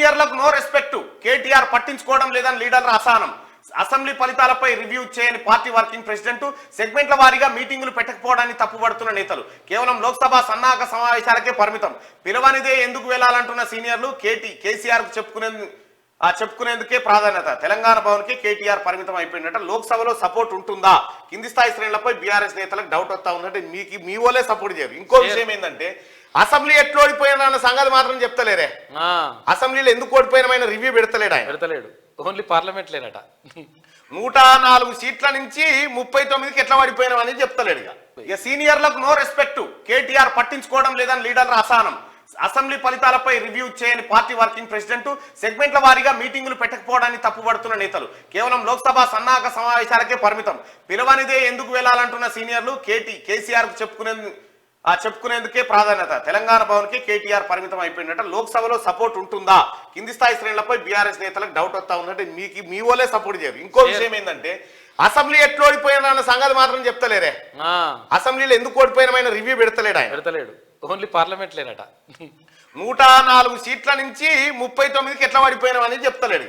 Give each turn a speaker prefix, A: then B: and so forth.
A: సీనియర్లకు no respect, KTR పట్టించుకోవడం లేదని లీడర్ల అసహనం. అసెంబ్లీ ఫలితాలపై రివ్యూ చేయని పార్టీ వర్కింగ్ ప్రెసిడెంట్, సెగ్మెంట్ల వారీగా మీటింగులు పెట్టకపోవడాన్ని తప్పుపడుతున్న నేతలు, కేవలం లోక్సభ సన్నాహక సమావేశాలకే పరిమితం, పిలవనిదే ఎందుకు వెళ్లాలంటున్న సీనియర్లు, కేసీఆర్ చెప్పుకునేందుకే ప్రాధాన్యత, తెలంగాణ భవన్కి కేటీఆర్ పరిమితం అయిపోయినట్ట. లోక్సభలో సపోర్ట్ ఉంటుందా? కింది స్థాయి శ్రేణులపై బీఆర్ఎస్ నేతలకు డౌట్ వస్తా ఉందంటే మీ వాళ్ళే సపోర్ట్ చేయరు. ఇంకో విషయం ఏంటంటే అసెంబ్లీ ఎట్లా ఓడిపోయినా అన్న సంగతి మాత్రం చెప్తలేరే. అసెంబ్లీలో ఎందుకు ఓడిపోయిన రివ్యూ పెడతలేడు ఆయన.
B: Only parliament లేనట.
A: 104 సీట్ల నుంచి 39కి ఎట్లా పడిపోయినామని చెప్తలేడు. ఇక సీనియర్లకు నో రెస్పెక్ట్, కేటీఆర్ పట్టించుకోవడం లేదని లీడర్ల అసహనం. అసెంబ్లీ ఫలితాలపై రివ్యూ చేయని పార్టీ వర్కింగ్ ప్రెసిడెంట్, సెగ్మెంట్ల వారీగా మీటింగులు పెట్టకపోవడాన్ని తప్పుపడుతున్న నేతలు, కేవలం లోక్సభ సన్నాహక సమావేశాలకే పరిమితం, పిలవనిదే ఎందుకు వెళ్లాలంటున్న సీనియర్లు, కేసీఆర్ చెప్పుకునేందుకే ప్రాధాన్యత, తెలంగాణ భవన్కి కేటీఆర్ పరిమితం అయిపోయినట్ట. లోక్సభలో సపోర్ట్ ఉంటుందా? కింది స్థాయి శ్రేణులపై బీఆర్ఎస్ నేతలకు డౌట్ వస్తా ఉందంటే మీ వాళ్ళే సపోర్ట్ చేయరు. ఇంకో విషయం ఏంటంటే అసెంబ్లీ ఎట్లా ఓడిపోయినా అన్న సంగతి మాత్రం చెప్తలేరే. అసెంబ్లీలో ఎందుకు ఓడిపోయిన రివ్యూ పెడతలేడు ఆయన.
B: Only parliament లేనట.
A: 104 సీట్ల నుంచి 39కి ఎట్లా పడిపోయినామని చెప్తలేడు.